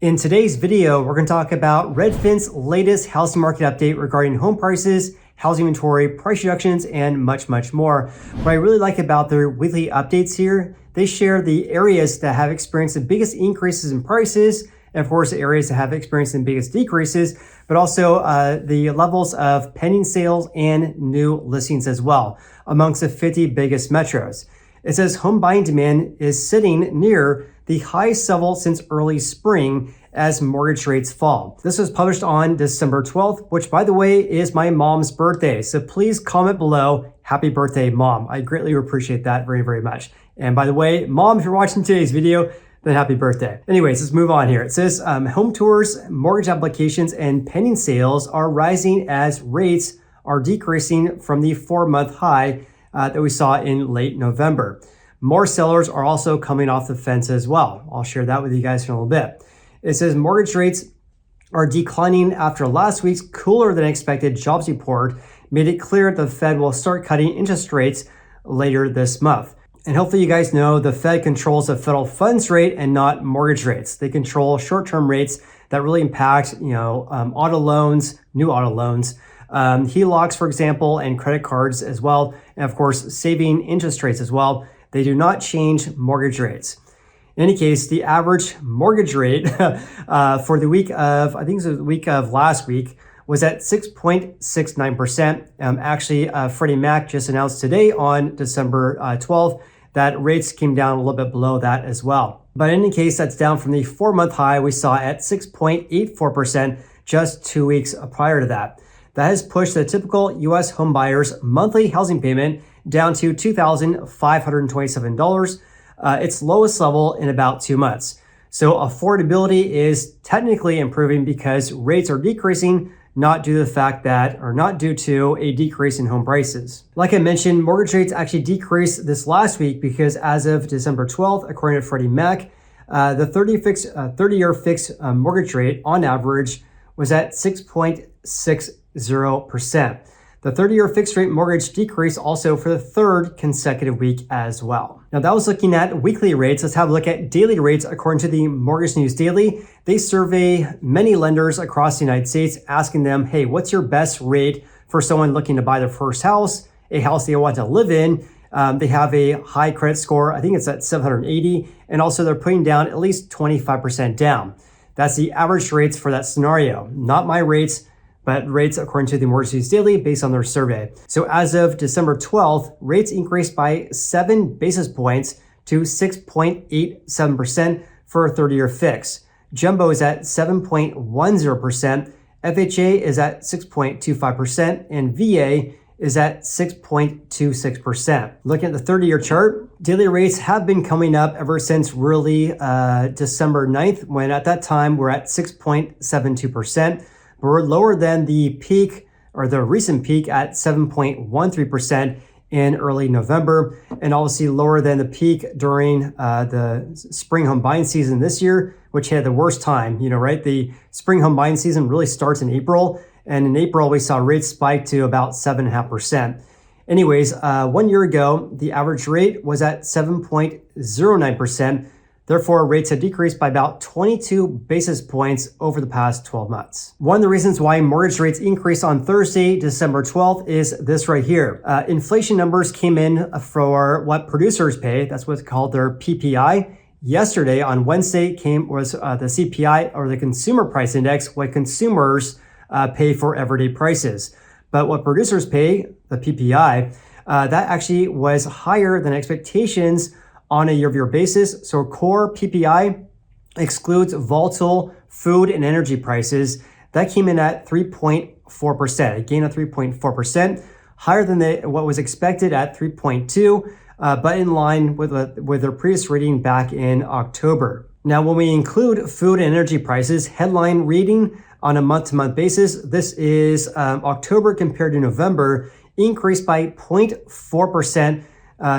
In today's video, we're going to talk about Redfin's latest housing market update regarding home prices, housing inventory, price reductions, and much, much more. What I really like about their weekly updates here, they share the areas that have experienced the biggest increases in prices, and of course, the areas that have experienced the biggest decreases, but also the levels of pending sales and new listings as well, amongst the 50 biggest metros. It says home buying demand is sitting near the highest level since early spring as mortgage rates fall. This was published on December 12th, which by the way is my mom's birthday. So please comment below, happy birthday, mom. I greatly appreciate that very, very much. And by the way, mom, if you're watching today's video, then happy birthday. Anyways, let's move on here. It says home tours, mortgage applications, and pending sales are rising as rates are decreasing from the 4-month high that we saw in late November. More sellers are also coming off the fence as well. I'll share that with you guys in a little bit. It says mortgage rates are declining after last week's cooler than expected jobs report made it clear the Fed will start cutting interest rates later this month. And hopefully you guys know the Fed controls the federal funds rate and not mortgage rates. They control short-term rates that really impact, auto loans, new auto loans, HELOCs, for example, and credit cards as well. And of course, saving interest rates as well. They do not change mortgage rates. In any case, the average mortgage rate for the week of, I think it was the week of last week, was at 6.69%. Freddie Mac just announced today on December 12th that rates came down a little bit below that as well. But in any case, that's down from the 4-month high we saw at 6.84% just 2 weeks prior to that. That has pushed the typical U.S. home buyer's monthly housing payment down to $2,527, its lowest level in about 2 months. So affordability is technically improving because rates are decreasing, not due to the fact that, or not due to a decrease in home prices. Like I mentioned, mortgage rates actually decreased this last week because as of December 12th, according to Freddie Mac, the 30-year fixed mortgage rate on average was at 6.60%. The 30-year fixed rate mortgage decreased also for the third consecutive week as well. Now that was looking at weekly rates. Let's have a look at daily rates according to the Mortgage News Daily. They survey many lenders across the United States asking them, hey, what's your best rate for someone looking to buy their first house, a house they want to live in? They have a high credit score. I think it's at 780. And also they're putting down at least 25% down. That's the average rates for that scenario. Not my rates, but rates according to the Mortgage News Daily based on their survey. So as of December 12th, rates increased by 7 basis points to 6.87% for a 30-year fix. Jumbo is at 7.10%, FHA is at 6.25%, and VA is at 6.26%. Looking at the 30-year chart, daily rates have been coming up ever since really December 9th, when at that time we're at 6.72%. But we're lower than the peak or the recent peak at 7.13% in early November, and obviously lower than the peak during the spring home buying season this year, which had the worst time, right? The spring home buying season really starts in April, and in April we saw rates spike to about 7.5%. Anyways, 1 year ago, the average rate was at 7.09%. Therefore, rates have decreased by about 22 basis points over the past 12 months. One of the reasons why mortgage rates increased on Thursday, December 12th, is this right here. Inflation numbers came in for what producers pay. That's what's called their PPI. Yesterday, on Wednesday, was the CPI, or the Consumer Price Index, what consumers pay for everyday prices. But what producers pay, the PPI, that actually was higher than expectations on a year-over-year basis. So core PPI excludes volatile food and energy prices. That came in at 3.4%, a gain of 3.4%, higher than what was expected at 3.2%, but in line with their previous reading back in October. Now, when we include food and energy prices, headline reading on a month-to-month basis, this is October compared to November, increased by 0.4%.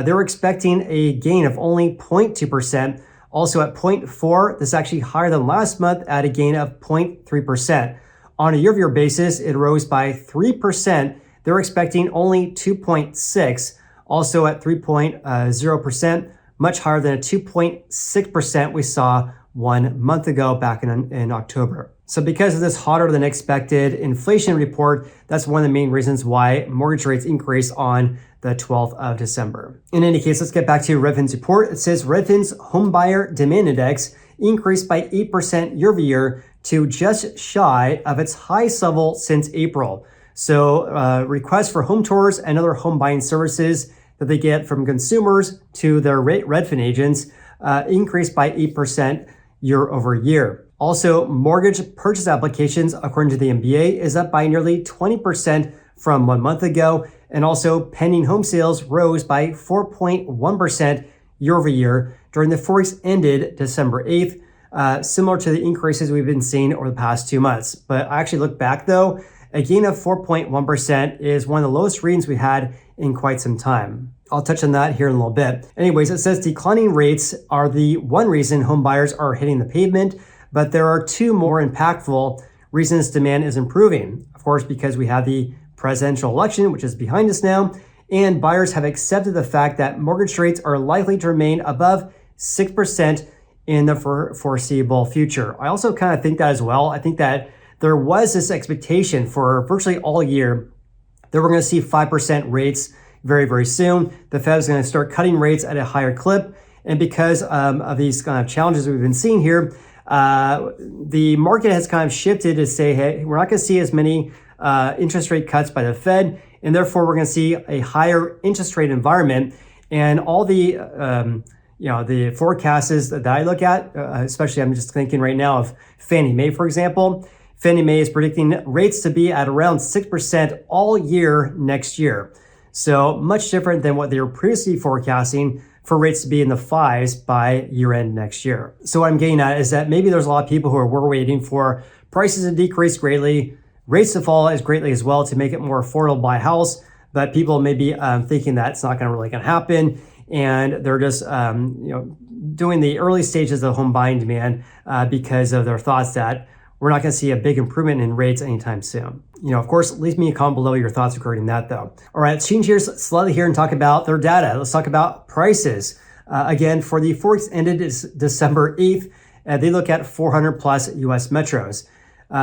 They were expecting a gain of only 0.2%. Also at 0.4%, this is actually higher than last month at a gain of 0.3%. On a year-over-year basis, it rose by 3%. They were expecting only 2.6%, also at 3.0%, much higher than a 2.6% we saw 1 month ago back in October. So because of this hotter than expected inflation report, that's one of the main reasons why mortgage rates increased on the 12th of December. In any case, let's get back to Redfin's report. It says Redfin's Homebuyer Demand Index increased by 8% year over year to just shy of its highest level since April. So requests for home tours and other home buying services that they get from consumers to their Redfin agents increased by 8% year over year. Also, mortgage purchase applications, according to the MBA, is up by nearly 20% from 1 month ago. And also, pending home sales rose by 4.1% year over year during the 4 weeks ended December 8th, similar to the increases we've been seeing over the past 2 months. But I actually look back though, a gain of 4.1% is one of the lowest readings we had in quite some time. I'll touch on that here in a little bit. Anyways, it says declining rates are the one reason home buyers are hitting the pavement, but there are two more impactful reasons demand is improving. Of course, because we have the presidential election, which is behind us now, and buyers have accepted the fact that mortgage rates are likely to remain above 6% in the foreseeable future. I also kind of think that as well. I think that there was this expectation for virtually all year that we're going to see 5% rates very, very soon. The Fed is going to start cutting rates at a higher clip. And because of these kind of challenges we've been seeing here, the market has kind of shifted to say, hey, we're not going to see as many interest rate cuts by the Fed, and therefore we're going to see a higher interest rate environment. And all the the forecasts that I look at, especially I'm just thinking right now of Fannie Mae, for example. Fannie Mae is predicting rates to be at around 6% all year next year. So much different than what they were previously forecasting for rates to be in the 5s by year end next year. So what I'm getting at is that maybe there's a lot of people who were waiting for prices to decrease greatly, rates to fall as greatly as well to make it more affordable to buy a house. But people may be thinking that's not going to happen. And they're just doing the early stages of home buying demand because of their thoughts that we're not going to see a big improvement in rates anytime soon. Of course, leave me a comment below your thoughts regarding that though. All right, let's change gears slightly here and talk about their data. Let's talk about prices. Again, for the 4 weeks ended December 8th, they look at 400 plus US metros.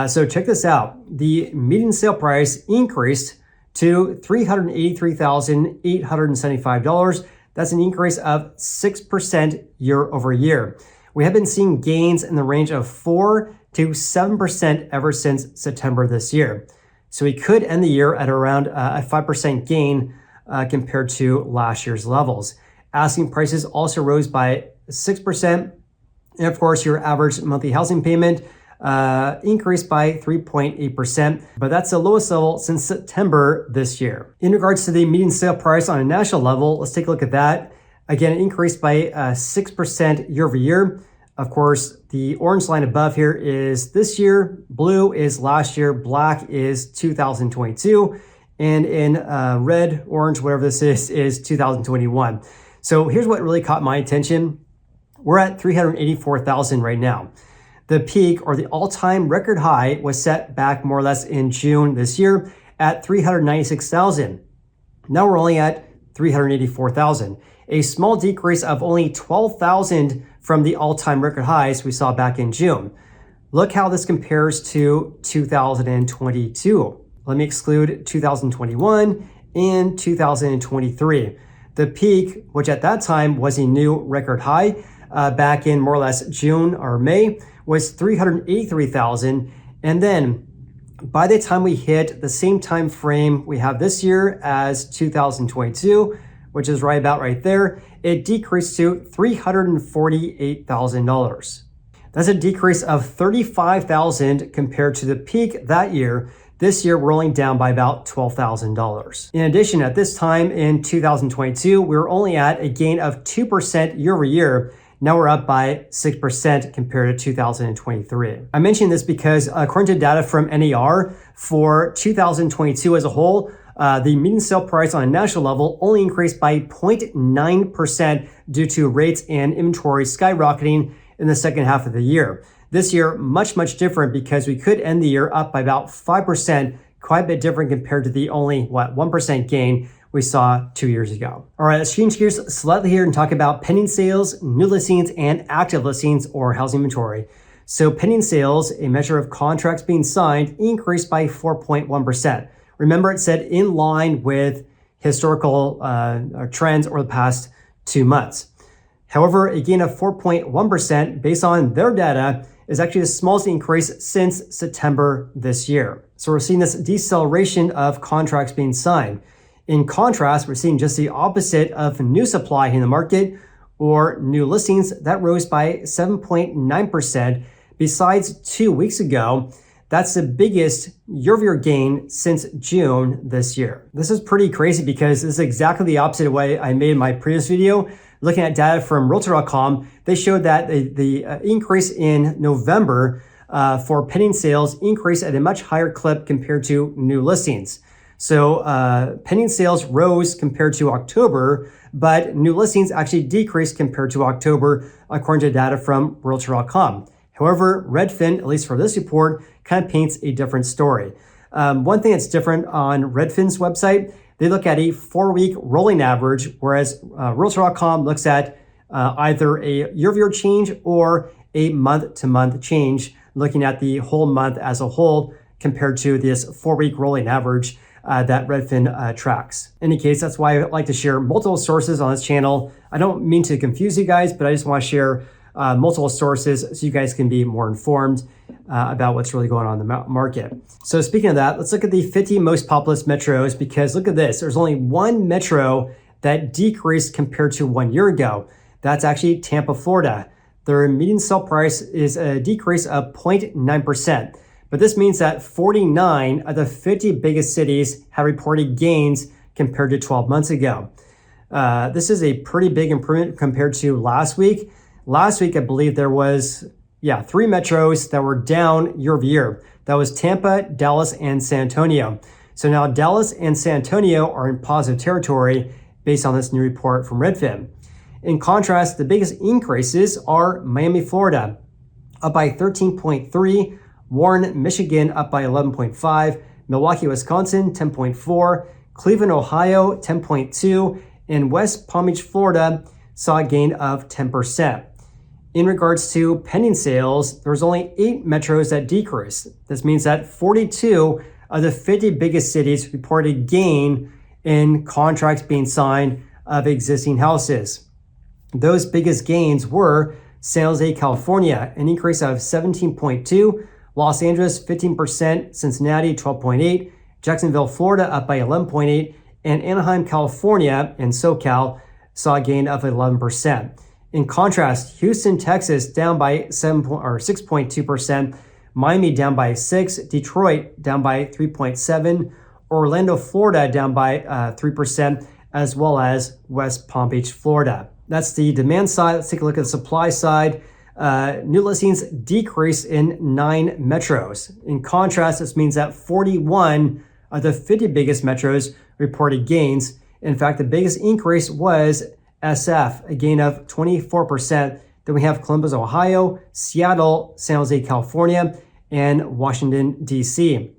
So check this out. The median sale price increased to $383,875. That's an increase of 6% year over year. We have been seeing gains in the range of 4 to 7% ever since September this year. So we could end the year at around a 5% gain compared to last year's levels. Asking prices also rose by 6%. And of course, your average monthly housing payment increased by 3.8%, but that's the lowest level since September this year. In regards to the median sale price on a national level, let's take a look at that. Again, it increased by 6% year over year. Of course, the orange line above here is this year, blue is last year, black is 2022, and in red, orange, whatever this is 2021. So here's what really caught my attention. We're at 384,000 right now. The peak or the all-time record high was set back more or less in June this year at 396,000. Now we're only at 384,000, a small decrease of only 12,000 from the all-time record highs we saw back in June. Look how this compares to 2022. Let me exclude 2021 and 2023. The peak, which at that time was a new record high back in more or less June or May, was 383,000. And then by the time we hit the same time frame we have this year as 2022, which is right about right there, it decreased to $348,000. That's a decrease of $35,000 compared to the peak that year. This year, we're only down by about $12,000. In addition, at this time in 2022, we were only at a gain of 2% year over year. Now we're up by 6% compared to 2023. I mention this because according to data from NAR for 2022 as a whole, the median sale price on a national level only increased by 0.9% due to rates and inventory skyrocketing in the second half of the year. This year, much different because we could end the year up by about 5%, quite a bit different compared to the only, 1% gain we saw 2 years ago. All right, let's change gears slightly here and talk about pending sales, new listings, and active listings or housing inventory. So pending sales, a measure of contracts being signed, increased by 4.1%. Remember, it said in line with historical trends over the past 2 months. However, a gain of 4.1% based on their data is actually the smallest increase since September this year. So we're seeing this deceleration of contracts being signed. In contrast, we're seeing just the opposite of new supply in the market or new listings that rose by 7.9%. Besides 2 weeks ago, that's the biggest year-over-year gain since June this year. This is pretty crazy because this is exactly the opposite of what I made in my previous video. Looking at data from Realtor.com, they showed that the increase in November for pending sales increased at a much higher clip compared to new listings. So pending sales rose compared to October, but new listings actually decreased compared to October, according to data from Realtor.com. However, Redfin, at least for this report, kind of paints a different story. One thing that's different on Redfin's website, they look at a 4-week rolling average, whereas Realtor.com looks at either a year-over-year change or a month-to-month change, looking at the whole month as a whole compared to this 4-week rolling average that Redfin tracks. In any case, that's why I like to share multiple sources on this channel. I don't mean to confuse you guys, but I just want to share multiple sources so you guys can be more informed about what's really going on in the market. So speaking of that, let's look at the 50 most populous metros, because look at this. There's only one metro that decreased compared to 1 year ago. That's actually Tampa, Florida. Their median sale price is a decrease of 0.9%. But this means that 49 of the 50 biggest cities have reported gains compared to 12 months ago. This is a pretty big improvement compared to last week. Last week, I believe there was, 3 metros that were down year over year. That was Tampa, Dallas, and San Antonio. So now Dallas and San Antonio are in positive territory based on this new report from Redfin. In contrast, the biggest increases are Miami, Florida, up by 13.3, Warren, Michigan, up by 11.5, Milwaukee, Wisconsin, 10.4, Cleveland, Ohio, 10.2, and West Palm Beach, Florida, saw a gain of 10%. In regards to pending sales, there was only 8 metros that decreased. This means that 42 of the 50 biggest cities reported gain in contracts being signed of existing houses. Those biggest gains were San Jose, California, an increase of 17.2, Los Angeles, 15%, Cincinnati, 12.8, Jacksonville, Florida, up by 11.8, and Anaheim, California, and SoCal saw a gain of 11%. In contrast, Houston, Texas, down by 6.2%, Miami down by 6%, Detroit down by 3.7%, Orlando, Florida down by 3%, as well as West Palm Beach, Florida. That's the demand side. Let's take a look at the supply side. New listings decreased in 9 metros. In contrast, this means that 41 of the 50 biggest metros reported gains. In fact, the biggest increase was SF, a gain of 24%. Then we have Columbus, Ohio, Seattle, San Jose, California, and Washington, D.C.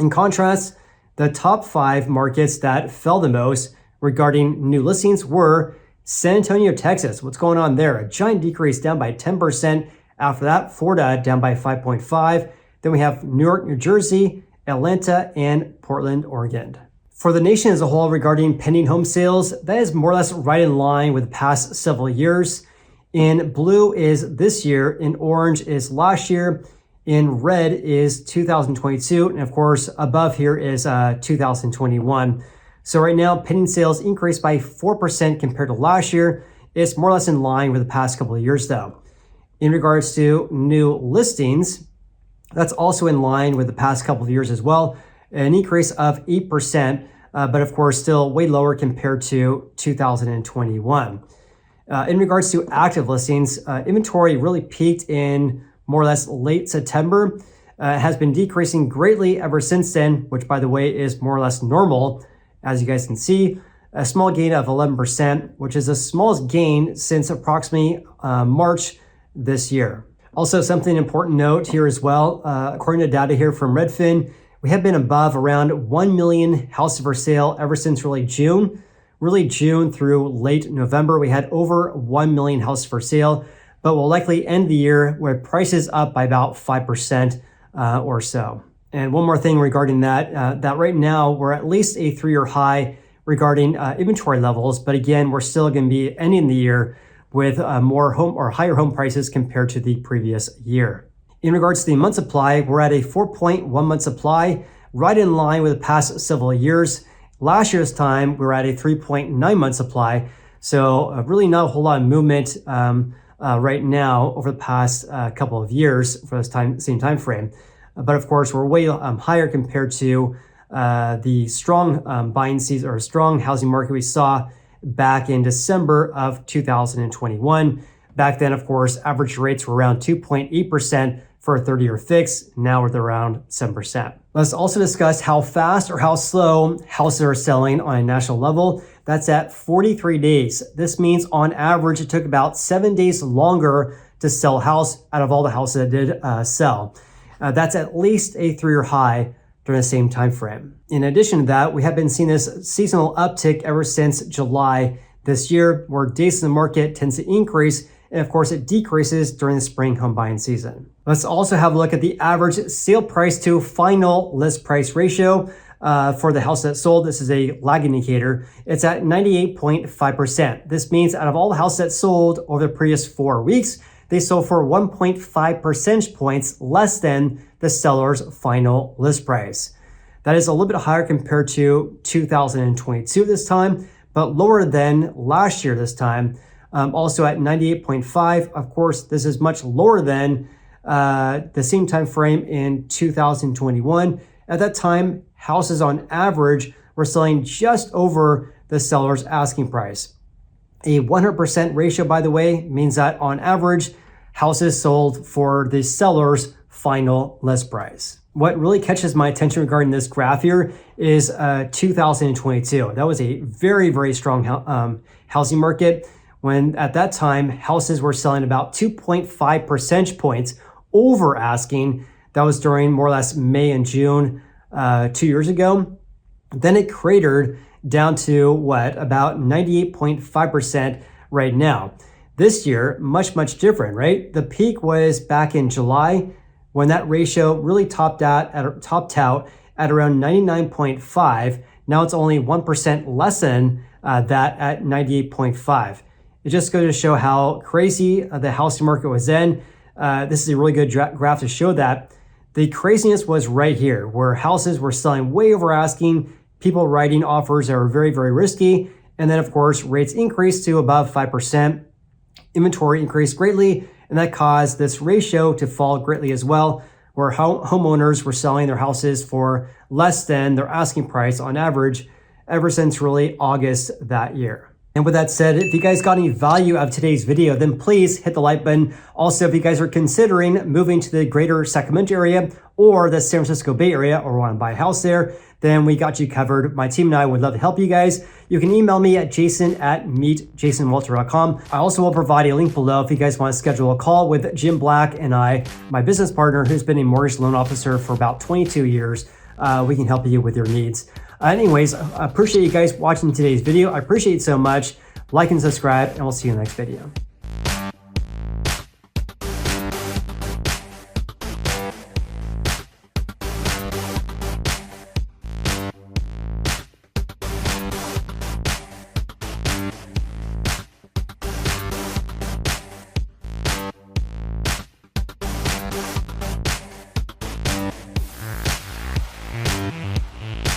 In contrast, the top 5 markets that fell the most regarding new listings were San Antonio, Texas. What's going on there? A giant decrease, down by 10%. After that, Florida down by 5.5%. Then we have New York, New Jersey, Atlanta, and Portland, Oregon. For the nation as a whole regarding pending home sales, that is more or less right in line with the past several years. In blue is this year, in orange is last year, in red is 2022, and of course above here is 2021. So right now, pending sales increased by 4% compared to last year. It's more or less in line with the past couple of years though. In regards to new listings, that's also in line with the past couple of years as well. An increase of 8%, but of course still way lower compared to 2021. In regards to active listings, inventory really peaked in more or less late September. Has been decreasing greatly ever since then, which by the way is more or less normal. As you guys can see, a small gain of 11%, which is the smallest gain since approximately March this year. Also, something important to note here as well, according to data here from Redfin, We have been above around 1 million houses for sale ever since really June. Really June through late November, we had over 1 million houses for sale, but we'll likely end the year with prices up by about 5% or so. And one more thing regarding that, that right now we're at least a 3-year high regarding inventory levels. But again, we're still going to be ending the year with more home or higher home prices compared to the previous year. In regards to the month supply, we're at a 4.1 month supply, right in line with the past several years. Last year's time, we were at a 3.9 month supply. So really not a whole lot of movement right now over the past couple of years for this same time frame. But of course, we're way higher compared to the strong buying season or strong housing market we saw back in December of 2021. Back then, of course, average rates were around 2.8% for a 30-year fix. Now we're around 7%. Let's also discuss how fast or how slow houses are selling on a national level. That's at 43 days. This means on average, it took about 7 days longer to sell a house out of all the houses that did sell. That's at least a 3-year high during the same time frame. In addition to that, we have been seeing this seasonal uptick ever since July this year, where days in the market tends to increase, and of course it decreases during the spring home buying season. Let's also have a look at the average sale price to final list price ratio for the house that sold. This is a lag indicator. It's at 98.5%. This means out of all the houses that sold over the previous 4 weeks, they sold for 1.5 percentage points less than the seller's final list price. That is a little bit higher compared to 2022 this time, but lower than last year this time. Also at 98.5. Of course, this is much lower than the same time frame in 2021. At that time, houses on average were selling just over the seller's asking price. A 100% ratio, by the way, means that on average, houses sold for the seller's final list price. What really catches my attention regarding this graph here is 2022. That was a very, very strong housing market, when at that time, houses were selling about 2.5 percentage points over asking. That was during more or less May and June 2 years ago. Then it cratered down to about 98.5% right now. This year, much, much different, right? The peak was back in July, when that ratio really topped out at around 99.5. Now it's only 1% less than that at 98.5. It just goes to show how crazy the housing market was then. This is a really good graph to show that. The craziness was right here, where houses were selling way over asking, people writing offers that were very, very risky. And then, of course, rates increased to above 5%. Inventory increased greatly, and that caused this ratio to fall greatly as well, where homeowners were selling their houses for less than their asking price on average ever since really August that year. And with that said, if you guys got any value out of today's video, then please hit the like button. Also, if you guys are considering moving to the greater Sacramento area or the San Francisco Bay Area or want to buy a house there, then we got you covered. My team and I would love to help you guys. You can email me at jason@meetjasonwalter.com. I also will provide a link below if you guys want to schedule a call with Jim Black and I, my business partner, who's been a mortgage loan officer for about 22 years. We can help you with your needs. Anyways, I appreciate you guys watching today's video. I appreciate it so much. Like and subscribe, and we'll see you in the next video.